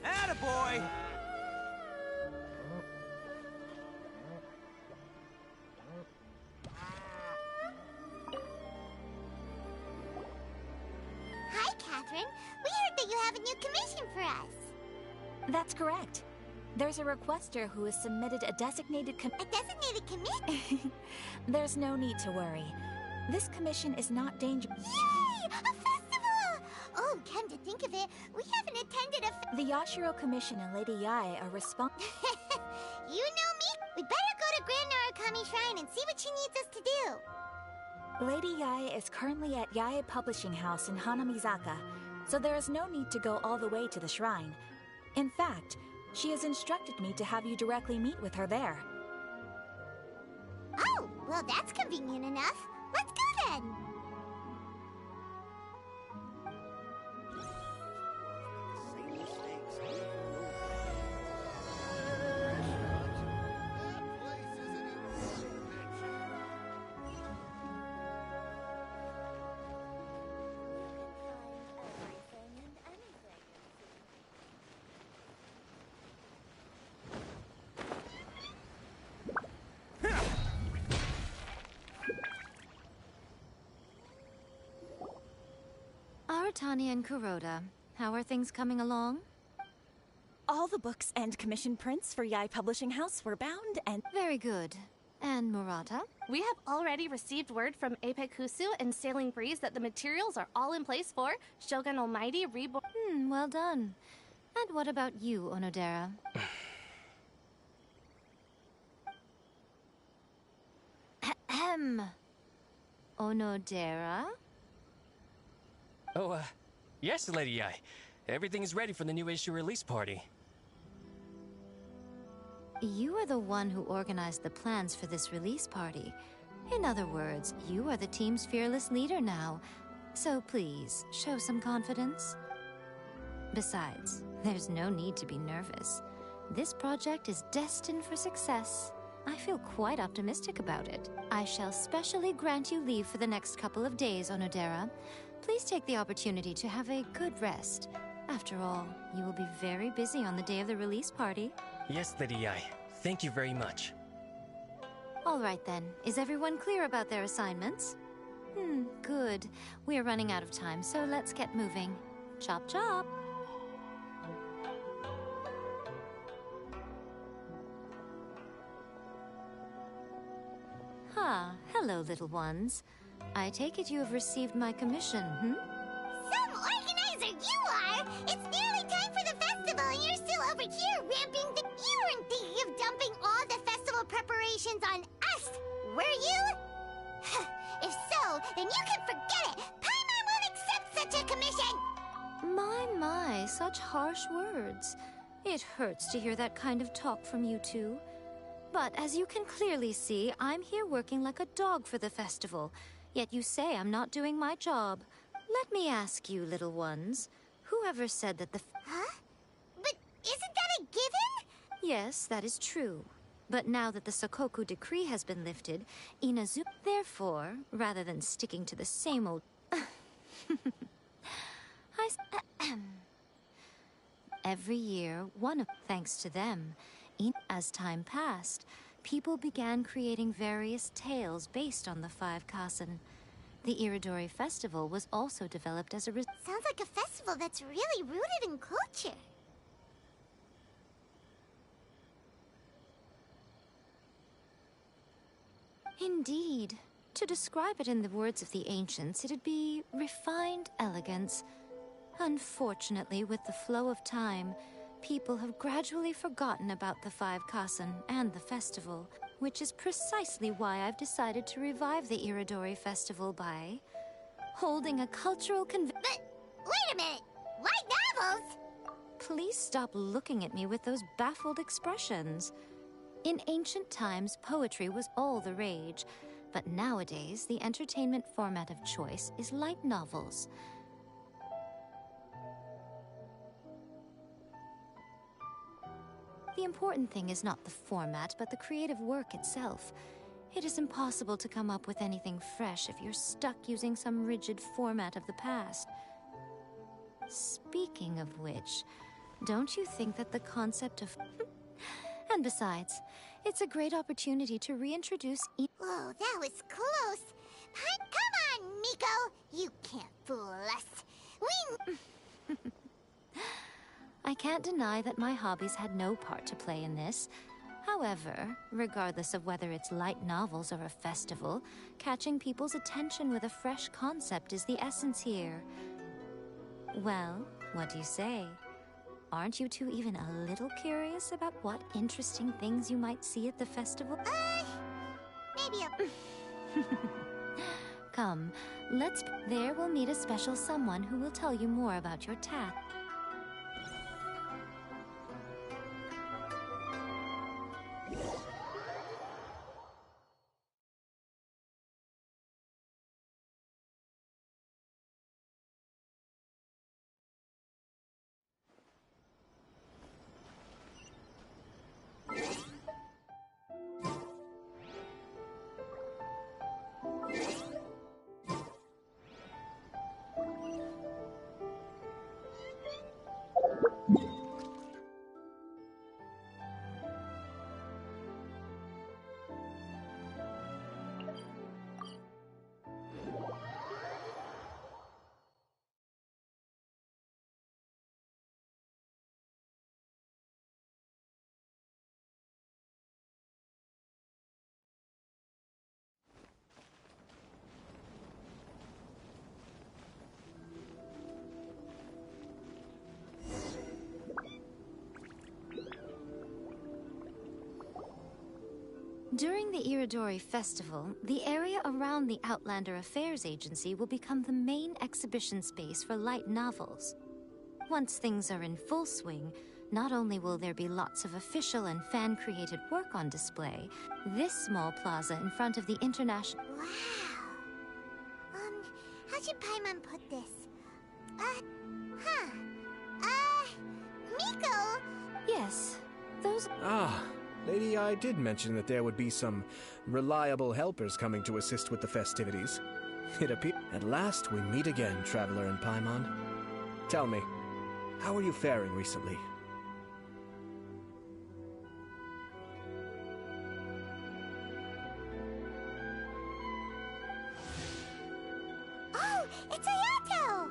Attaboy! Hi, Catherine. We heard that you have a new commission for us. That's correct. There's a requester who has submitted a designated A designated commit? There's no need to worry. This commission is not dangerous. Yay! A festival! Oh, come to think of it, we haven't attended a The Yashiro Commission and Lady Yae are responsible. You know me? We better go to Grand Narukami Shrine and see what she needs us to do. Lady Yae is currently at Yae Publishing House in Hanamizaka, so there is no need to go all the way to the shrine. In fact, she has instructed me to have you directly meet with her there. Oh, well that's convenient enough. Let's go then. Aratani and Kuroda, how are things coming along? All the books and commission prints for Yae Publishing House were bound and... Very good. And Murata? We have already received word from Apekusu and Sailing Breeze that the materials are all in place for Shogun Almighty Reborn. Well done. And what about you, Onodera? Ahem. Onodera? Oh, yes, Lady Yae. Everything is ready for the new issue release party. You are the one who organized the plans for this release party. In other words, you are the team's fearless leader now. So please, show some confidence. Besides, there's no need to be nervous. This project is destined for success. I feel quite optimistic about it. I shall specially grant you leave for the next couple of days, Onodera. Please take the opportunity to have a good rest. After all, you will be very busy on the day of the release party. Yes, Lady Yae. Thank you very much. All right then. Is everyone clear about their assignments? Good. We are running out of time, so let's get moving. Chop chop! Hello, little ones. I take it you have received my commission, Some organizer you are! It's nearly time for the festival and you're still over here ramping the... You weren't thinking of dumping all the festival preparations on us, were you? If so, then you can forget it! Paimon won't accept such a commission! My, such harsh words. It hurts to hear that kind of talk from you two. But as you can clearly see, I'm here working like a dog for the festival. Yet you say I'm not doing my job. Let me ask you, little ones, whoever said that the... Huh? But isn't that a given? Yes, that is true. But now that the Sokoku decree has been lifted, Inazu... Therefore, rather than sticking to the same old... Every year, thanks to them, as time passed, people began creating various tales based on the Five Kasen. The Iridori Festival was also developed as a Sounds like a festival that's really rooted in culture. Indeed. To describe it in the words of the ancients, it'd be refined elegance. Unfortunately, with the flow of time, people have gradually forgotten about the Five Kasen and the festival, which is precisely why I've decided to revive the Iridori Festival by holding a cultural But wait a minute! Light novels? Please stop looking at me with those baffled expressions. In ancient times, poetry was all the rage, but nowadays, the entertainment format of choice is light novels. The important thing is not the format, but the creative work itself. It is impossible to come up with anything fresh if you're stuck using some rigid format of the past. Speaking of which, don't you think that the concept of... And besides, it's a great opportunity to reintroduce... Whoa, that was close. Come on, Miko! You can't fool us. We... I can't deny that my hobbies had no part to play in this. However, regardless of whether it's light novels or a festival, catching people's attention with a fresh concept is the essence here. Well, what do you say? Aren't you two even a little curious about what interesting things you might see at the festival? Maybe a... Come, there we'll meet a special someone who will tell you more about your task. During the Iridori Festival, the area around the Outlander Affairs Agency will become the main exhibition space for light novels. Once things are in full swing, not only will there be lots of official and fan-created work on display, this small plaza in front of the international... Wow. How should Paimon put this? Miko! Yes, those... Ah, Lady I did mention that there would be some reliable helpers coming to assist with the festivities. It appears... At last we meet again, Traveler and Paimon. Tell me, how are you faring recently? Oh, it's Ayato!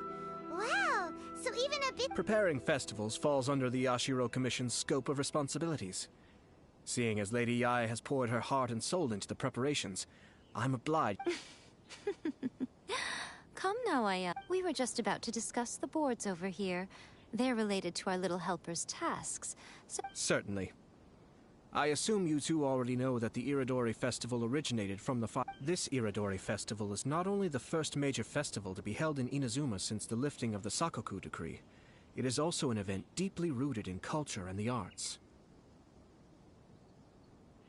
Wow, so even a bit... Preparing festivals falls under the Yashiro Commission's scope of responsibilities. Seeing as Lady Yae has poured her heart and soul into the preparations, I'm obliged. Come now, Aya. We were just about to discuss the boards over here. They're related to our little helper's tasks, so... Certainly. I assume you two already know that the Iridori Festival originated from the This Iridori Festival is not only the first major festival to be held in Inazuma since the lifting of the Sakoku Decree, it is also an event deeply rooted in culture and the arts.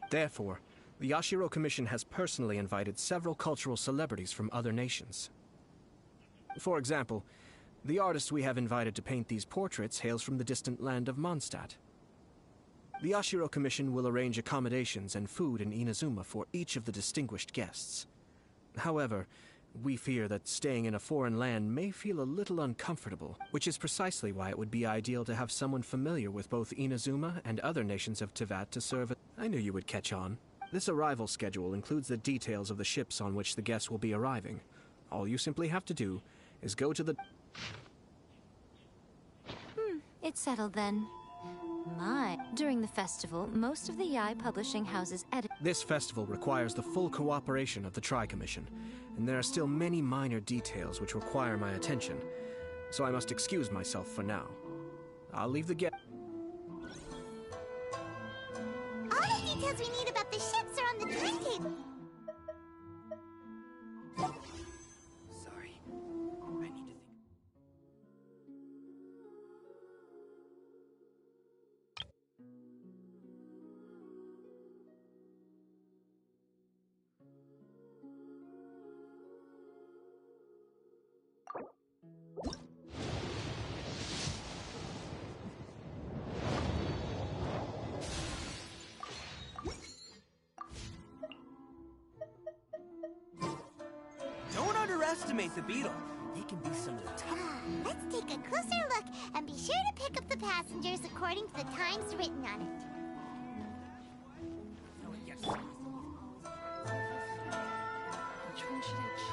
Therefore, the Yashiro Commission has personally invited several cultural celebrities from other nations. For example, the artist we have invited to paint these portraits hails from the distant land of Mondstadt. The Yashiro Commission will arrange accommodations and food in Inazuma for each of the distinguished guests. However, we fear that staying in a foreign land may feel a little uncomfortable, which is precisely why it would be ideal to have someone familiar with both Inazuma and other nations of Teyvat to serve as... I knew you would catch on. This arrival schedule includes the details of the ships on which the guests will be arriving. All you simply have to do is go to the... It's settled then. During the festival, most of the Yae publishing houses edit... This festival requires the full cooperation of the Tri-Commission, and there are still many minor details which require my attention, so I must excuse myself for now. I'll leave the guest. All the details we need about the ships are on the timetable. Sorry. I need to think. Don't underestimate the beetle. He can be some of the top. Let's take a closer look and be sure to pick up the passengers according to the times written on it. Which one should I choose?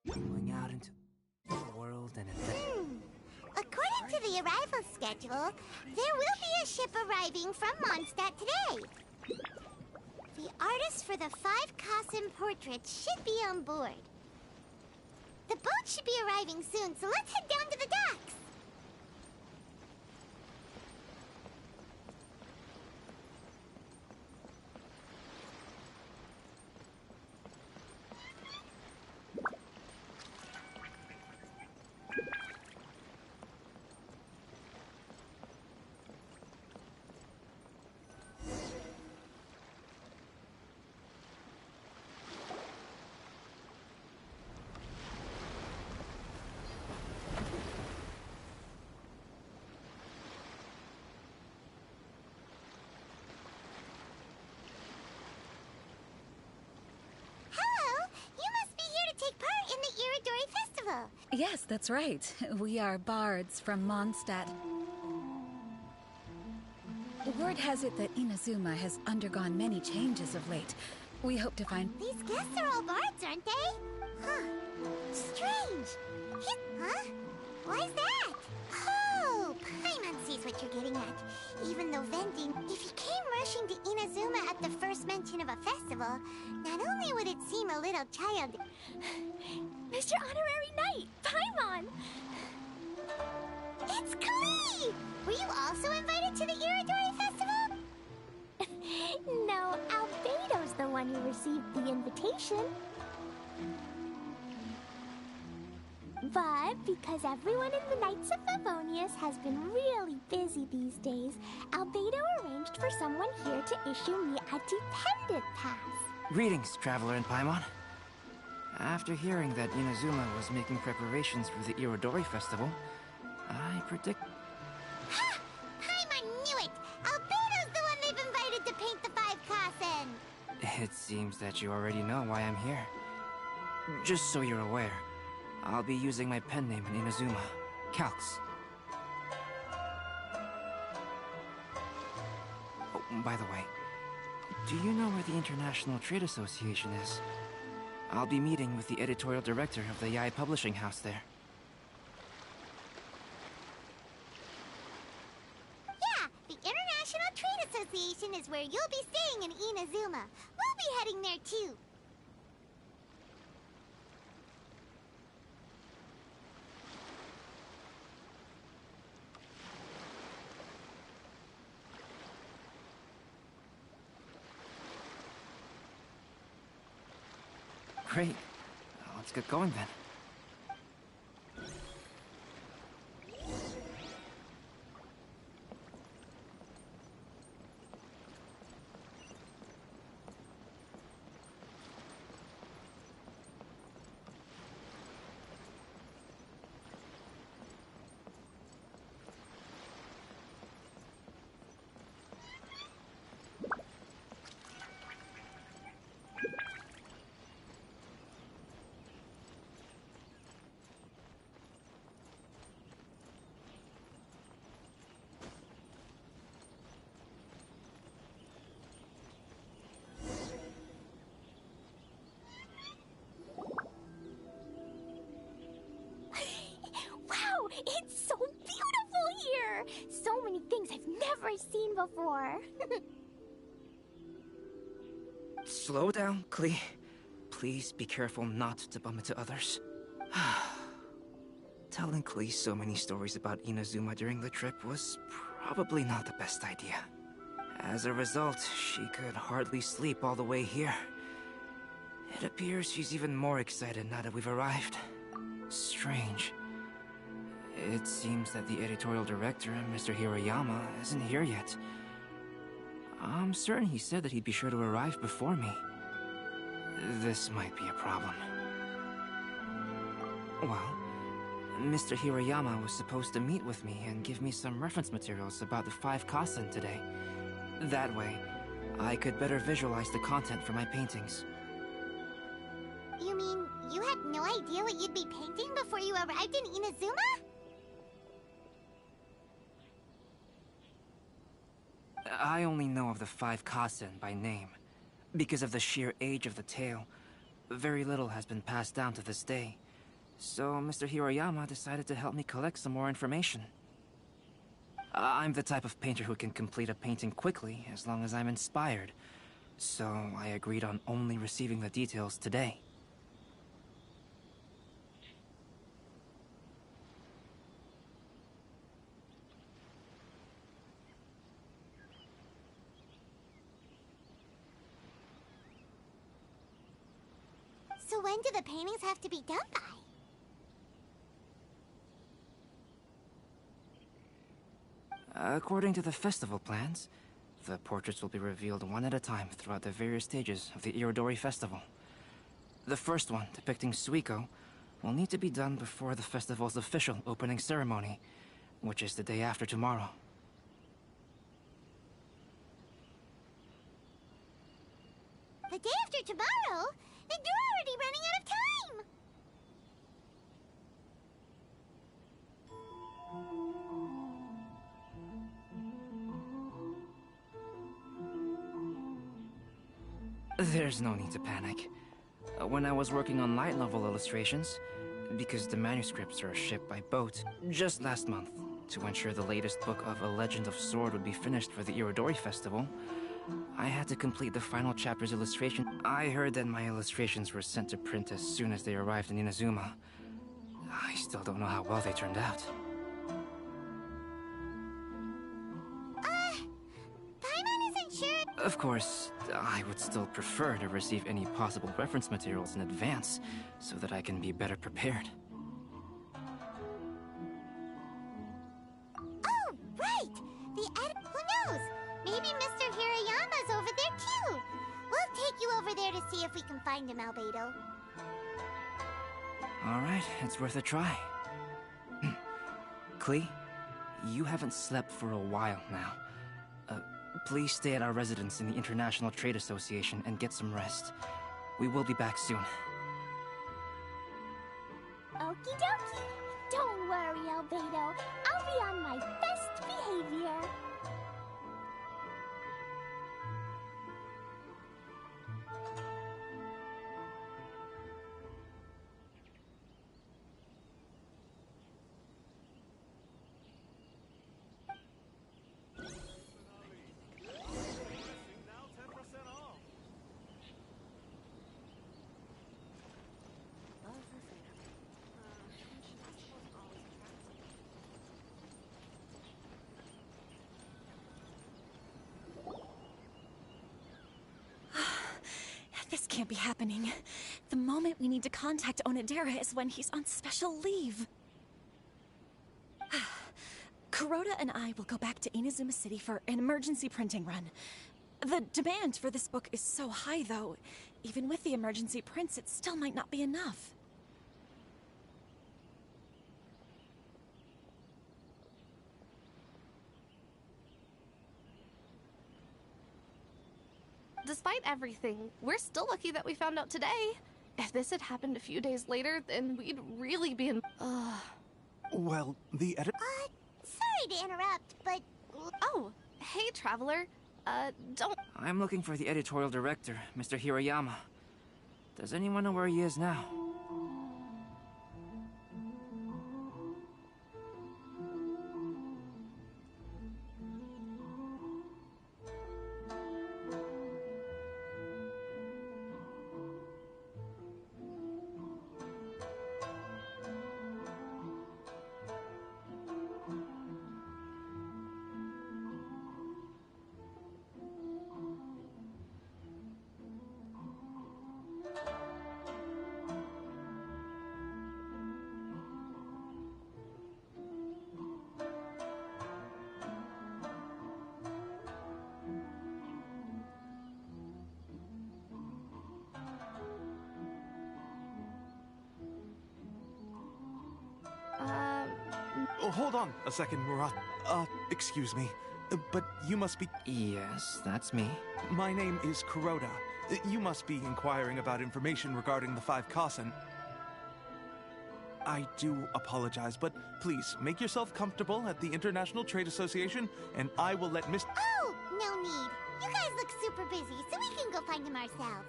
Going out into the world and adventure. According to the arrival schedule, there will be a ship arriving from Mondstadt today. The artist for the 5 Kasim portraits should be on board. The boat should be arriving soon, so let's head down to the docks. Hello, you must be here to take part in the Iridori Festival. Yes, that's right. We are bards from Mondstadt. Word has it that Inazuma has undergone many changes of late. We hope to find... These guests are all bards, aren't they? Huh. Strange. Huh? Why's that? Oh, Paimon sees what you're getting at. Even though vending, if he came rushing to Inazuma at the first mention of a festival, not only would it seem a little child... Mr. Honorary Knight, Paimon! It's Klee! Were you also invited to the Iridori Festival? No, Albedo's the one who received the invitation. But because everyone in the Knights of Favonius has been really busy these days, Albedo arranged for someone here to issue me a dependent pass. Greetings, Traveler and Paimon. After hearing that Inazuma was making preparations for the Irodori Festival, I predict... Ha! Paimon knew it! Albedo's the one they've invited to paint the 5 Kassen! It seems that you already know why I'm here. Just so you're aware, I'll be using my pen name in Inazuma, Calx. Oh, by the way, do you know where the International Trade Association is? I'll be meeting with the editorial director of the Yae Publishing House there. Yeah, the International Trade Association is where you'll be staying in Inazuma. We'll be heading there too. Great. Let's get going then. ever seen before. Slow down, Klee. Please be careful not to bump into others. Telling Klee so many stories about Inazuma during the trip was probably not the best idea. As a result, she could hardly sleep all the way here. It appears she's even more excited now that we've arrived. Strange. It seems that the editorial director, Mr. Hirayama, isn't here yet. I'm certain he said that he'd be sure to arrive before me. This might be a problem. Well, Mr. Hirayama was supposed to meet with me and give me some reference materials about the 5 Kasen today. That way, I could better visualize the content for my paintings. You mean you had no idea what you'd be painting before you arrived in Inazuma? I only know of the 5 Kasen by name. Because of the sheer age of the tale, very little has been passed down to this day. So Mr. Hirayama decided to help me collect some more information. I'm the type of painter who can complete a painting quickly as long as I'm inspired. So I agreed on only receiving the details today. So when do the paintings have to be done by? According to the festival plans, the portraits will be revealed one at a time throughout the various stages of the Irodori Festival. The first one, depicting Suiko, will need to be done before the festival's official opening ceremony, which is the day after tomorrow. The day after tomorrow? Then you're already running out of time! There's no need to panic. When I was working on light novel illustrations, because the manuscripts are shipped by boat, just last month, to ensure the latest book of A Legend of Sword would be finished for the Irodori Festival, I had to complete the final chapter's illustration. I heard that my illustrations were sent to print as soon as they arrived in Inazuma. I still don't know how well they turned out. Paimon isn't sure. Of course, I would still prefer to receive any possible reference materials in advance, so that I can be better prepared. Oh, right! Who knows? Maybe Mr. Hirayama's over there too! We'll take you over there to see if we can find him, Albedo. Alright, it's worth a try. Klee, you haven't slept for a while now. Please stay at our residence in the International Trade Association and get some rest. We will be back soon. Okie dokie. Don't worry, Albedo. I'll be on my best behavior. This can't be happening. The moment we need to contact Onodera is when he's on special leave. Kuroda and I will go back to Inazuma City for an emergency printing run. The demand for this book is so high, though. Even with the emergency prints, it still might not be enough. Despite everything, we're still lucky that we found out today. If this had happened a few days later, then we'd really be in... Well, the Sorry to interrupt, but... Oh, hey, Traveler. Don't... I'm looking for the editorial director, Mr. Hirayama. Does anyone know where he is now? Oh, hold on a second, Murat. Excuse me. But you must be... Yes, that's me. My name is Kuroda. You must be inquiring about information regarding the 5 Kasen. I do apologize, but please, make yourself comfortable at the International Trade Association, and I will let Miss... Oh, no need. You guys look super busy, so we can go find him ourselves.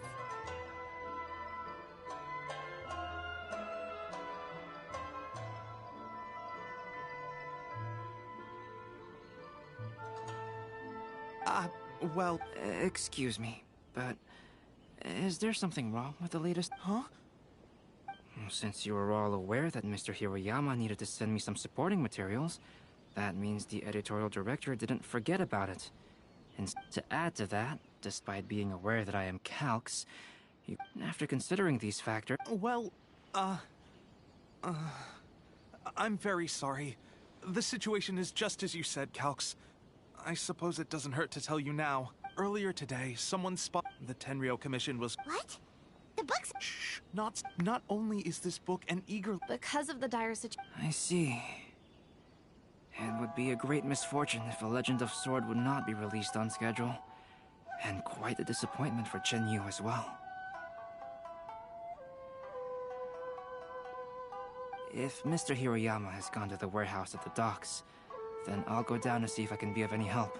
Well... Excuse me, but is there something wrong with the latest? Huh? Since you were all aware that Mr. Hiroyama needed to send me some supporting materials, that means the editorial director didn't forget about it. And to add to that, despite being aware that I am Calx, after considering these factors... Well, I'm very sorry. The situation is just as you said, Calx. I suppose it doesn't hurt to tell you now. Earlier today, someone the Tenryou Commission was... What? The book's... Shh! Not only is this book an eager... Because of the dire situation. I see. It would be a great misfortune if A Legend of Sword would not be released on schedule. And quite a disappointment for Chen Yu as well. If Mr. Hiroyama has gone to the warehouse at the docks, then I'll go down to see if I can be of any help.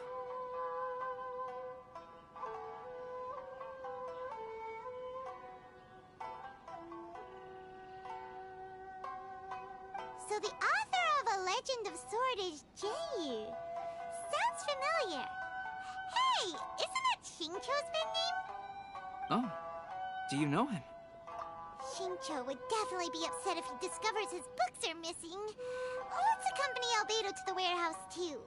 So the author of A Legend of Sword is Jeiyu. Sounds familiar. Hey, isn't that Xingqiu's pen name? Oh, do you know him? Xingqiu would definitely be upset if he discovers his books are missing. Let's accompany Albedo to the warehouse, too.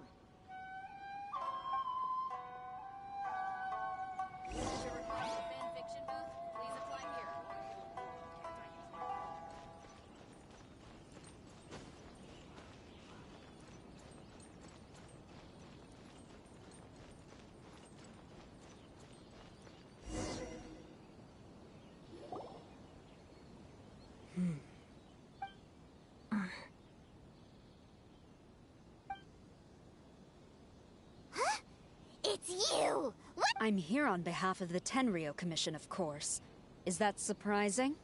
It's you! What? I'm here on behalf of the Tenryou Commission, of course. Is that surprising?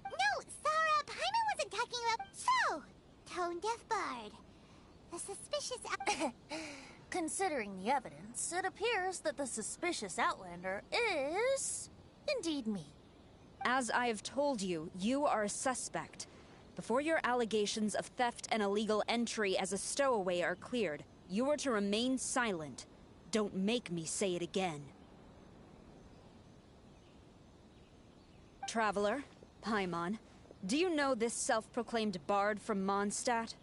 No, Sarah, Paimon wasn't talking about... So, tone-deaf bard. The suspicious... Considering the evidence, it appears that the suspicious Outlander is... indeed me. As I have told you, you are a suspect. Before your allegations of theft and illegal entry as a stowaway are cleared, you are to remain silent. Don't make me say it again. Traveler, Paimon, do you know this self-proclaimed bard from Mondstadt?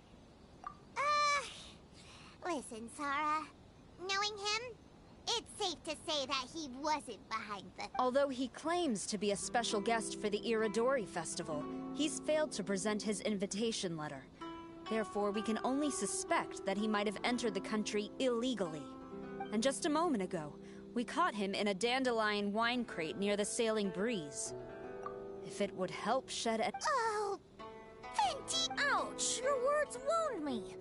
Listen, Sarah. Knowing him, it's safe to say that he wasn't behind the... Although he claims to be a special guest for the Iridori Festival, he's failed to present his invitation letter. Therefore, we can only suspect that he might have entered the country illegally. And just a moment ago, we caught him in a dandelion wine crate near the Sailing Breeze. If it would help shed a... Oh, Fenty! Ouch! Your words wound me!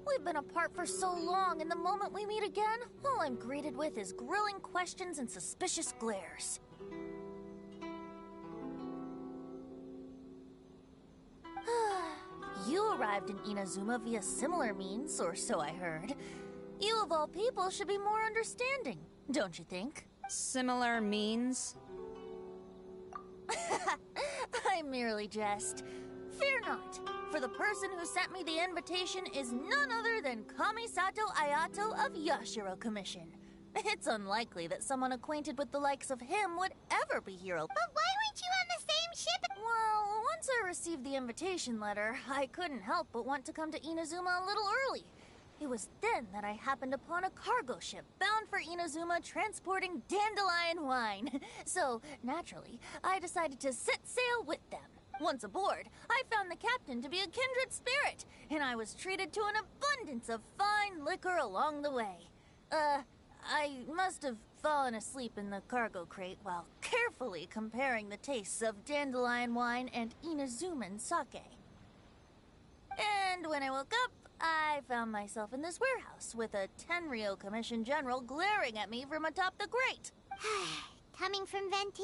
We've been apart for so long, and the moment we meet again, all I'm greeted with is grilling questions and suspicious glares. You arrived in Inazuma via similar means, or so I heard. You of all people should be more understanding, don't you think? Similar means? I merely jest. Fear not, for the person who sent me the invitation is none other than Kamisato Ayato of Yashiro Commission. It's unlikely that someone acquainted with the likes of him would ever be here. But why weren't you on the same ship? Well, once I received the invitation letter, I couldn't help but want to come to Inazuma a little early. It was then that I happened upon a cargo ship bound for Inazuma transporting dandelion wine. So, naturally, I decided to set sail with them. Once aboard, I found the captain to be a kindred spirit, and I was treated to an abundance of fine liquor along the way. I must have fallen asleep in the cargo crate while carefully comparing the tastes of dandelion wine and Inazuman sake. And when I woke up, I found myself in this warehouse with a Tenryo Commission General glaring at me from atop the grate. Coming from Venti,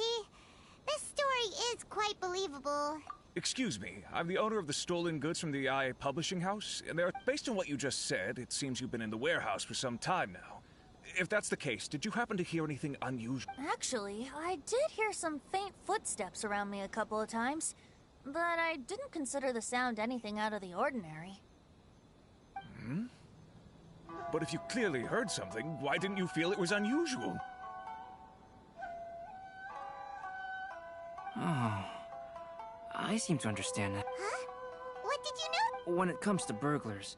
this story is quite believable. Excuse me, I'm the owner of the stolen goods from the IA Publishing House, and based on what you just said, it seems you've been in the warehouse for some time now. If that's the case, did you happen to hear anything unusual? Actually, I did hear some faint footsteps around me a couple of times, but I didn't consider the sound anything out of the ordinary. Hmm? But if you clearly heard something, why didn't you feel it was unusual? Oh, I seem to understand that. Huh? What did you know? When it comes to burglars,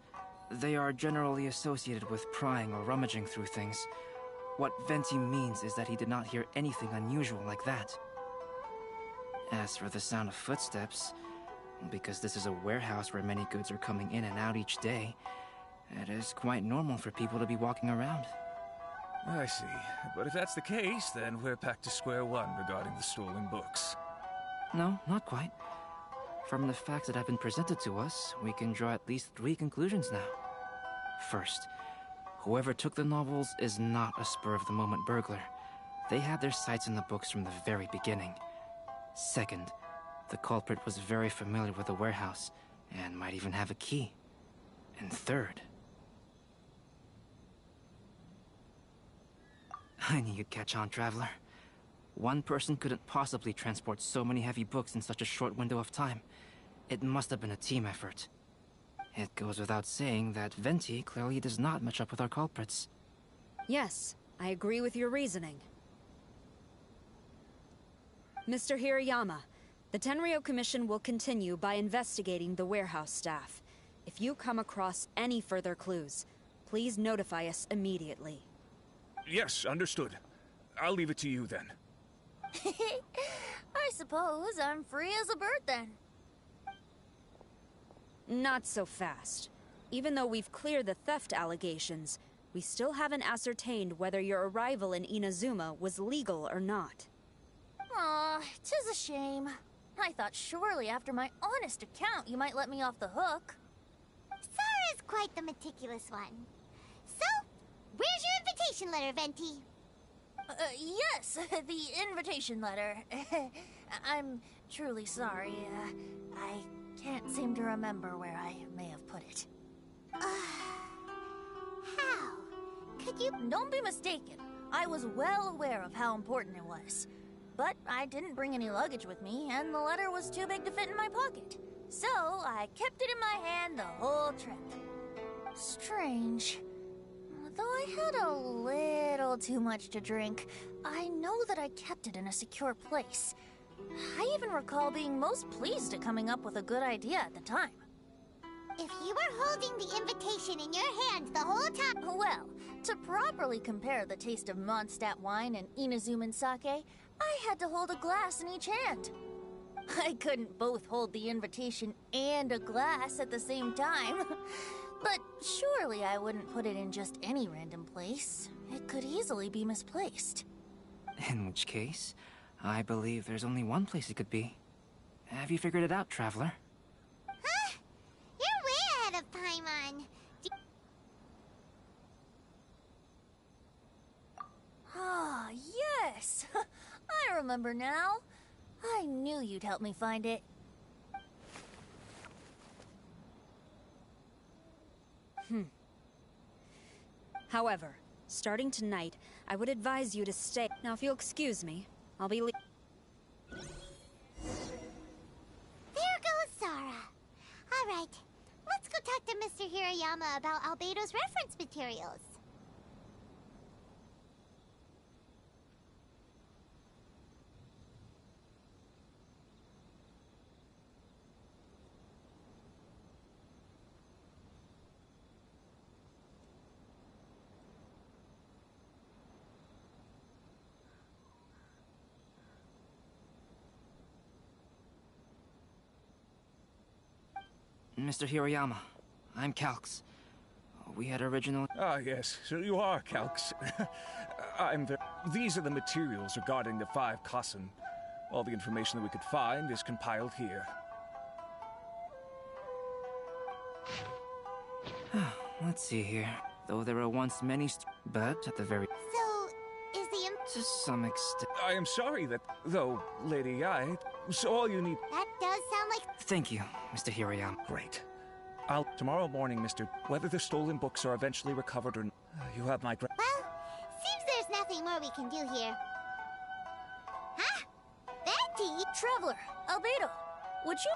they are generally associated with prying or rummaging through things. What Venti means is that he did not hear anything unusual like that. As for the sound of footsteps, because this is a warehouse where many goods are coming in and out each day, it is quite normal for people to be walking around. I see. But if that's the case, then we're back to square one regarding the stolen books. No, not quite. From the facts that have been presented to us, we can draw at least 3 conclusions now. First, whoever took the novels is not a spur-of-the-moment burglar. They had their sights on the books from the very beginning. Second, the culprit was very familiar with the warehouse, and might even have a key. And third... I knew you'd catch on, Traveler. One person couldn't possibly transport so many heavy books in such a short window of time. It must have been a team effort. It goes without saying that Venti clearly does not match up with our culprits. Yes, I agree with your reasoning. Mr. Hirayama, the Tenryo Commission will continue by investigating the warehouse staff. If you come across any further clues, please notify us immediately. Yes, understood. I'll leave it to you then. I suppose I'm free as a bird then. Not so fast. Even though we've cleared the theft allegations, we still haven't ascertained whether your arrival in Inazuma was legal or not. Aw, 'tis a shame. I thought surely after my honest account you might let me off the hook. Sara's quite the meticulous one. So, where's your invitation letter, Venti? Yes, the invitation letter. I'm truly sorry. I can't seem to remember where I may have put it. How? Could you... Don't be mistaken. I was well aware of how important it was. But I didn't bring any luggage with me, and the letter was too big to fit in my pocket. So I kept it in my hand the whole trip. Strange. Though I had a little too much to drink, I know that I kept it in a secure place. I even recall being most pleased at coming up with a good idea at the time. If you were holding the invitation in your hand the whole time... Well, to properly compare the taste of Mondstadt wine and Inazuman sake, I had to hold a glass in each hand. I couldn't both hold the invitation and a glass at the same time. But surely I wouldn't put it in just any random place. It could easily be misplaced. In which case, I believe there's only one place it could be. Have you figured it out, Traveler? Huh? You're way ahead of Paimon. Ah, yes! I remember now. I knew you'd help me find it. However, starting tonight, I would advise you to stay. Now, if you'll excuse me, I'll be There goes Sara. All right, let's go talk to Mr. Hirayama about Albedo's reference materials. Mr. Hirayama, I'm Calx. We had original... Ah, yes, so you are Calx. These are the materials regarding the 5 Kassen. All the information that we could find is compiled here. Let's see here. Though there were once many but at the very... So, is the... To some extent... I am sorry that, though, Lady Yae, so all you need... That does sound like... Thank you, Mr. Hirayama. Great. Tomorrow morning, Mr. Whether the stolen books are eventually recovered or not, you have my... Well, seems there's nothing more we can do here. Huh? Betty? Traveler, Albedo, would you...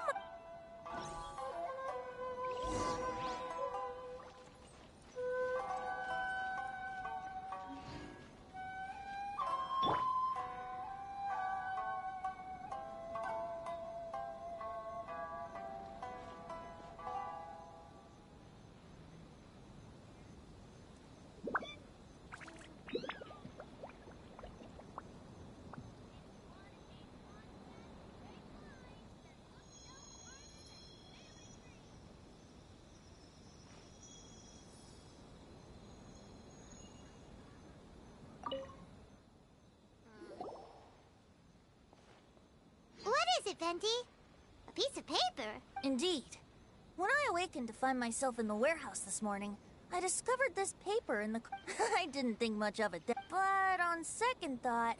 What is it, Venti? A piece of paper? Indeed. When I awakened to find myself in the warehouse this morning, I discovered this paper in the... I didn't think much of it then, but on second thought,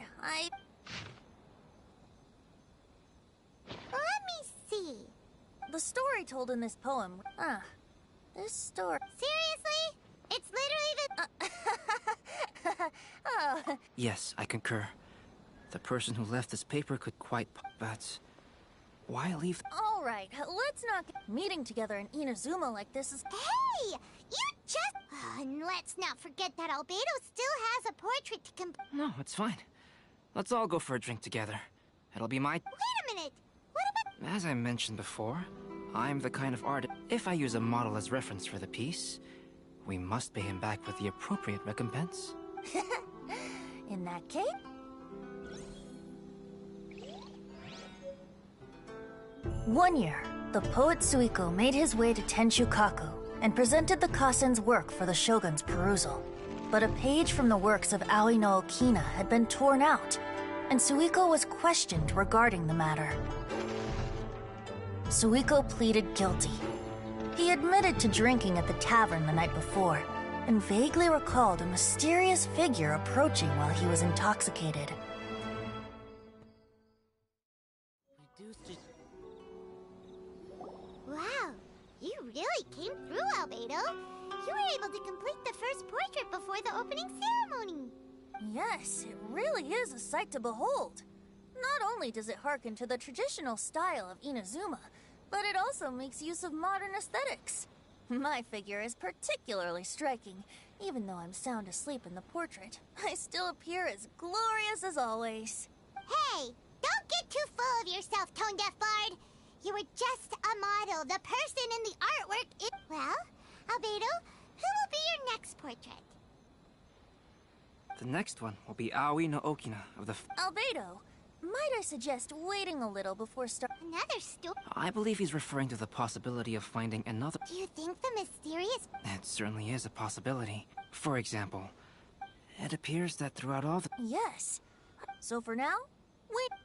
Let me see. The story told in this poem... this story... Seriously? It's literally the... Oh. Yes, I concur. The person who left this paper could quite... But... Why leave... All right, let's not get meeting together in Inazuma like this is... Hey! You just... and let's not forget that Albedo still has a portrait to No, it's fine. Let's all go for a drink together. It'll be my... Wait a minute! What about... As I mentioned before, I'm the kind of artist... If I use a model as reference for the piece, we must pay him back with the appropriate recompense. In that case... One year, the poet Suiko made his way to Tenshukaku and presented the Kasen's work for the shogun's perusal. But a page from the works of Aoi no Okina had been torn out, and Suiko was questioned regarding the matter. Suiko pleaded guilty. He admitted to drinking at the tavern the night before, and vaguely recalled a mysterious figure approaching while he was intoxicated. Wow, you really came through, Albedo. You were able to complete the first portrait before the opening ceremony. Yes, it really is a sight to behold. Not only does it harken to the traditional style of Inazuma, but it also makes use of modern aesthetics. My figure is particularly striking. Even though I'm sound asleep in the portrait, I still appear as glorious as always. Hey, don't get too full of yourself, Tone Deaf Bard. You were just a model. The person in the artwork is... Well, Albedo, who will be your next portrait? The next one will be Aoi no Okina of the... Albedo, might I suggest waiting a little before Another story? I believe he's referring to the possibility of finding another... Do you think the mysterious... It certainly is a possibility. For example, it appears that throughout all the... Yes. So for now, wait...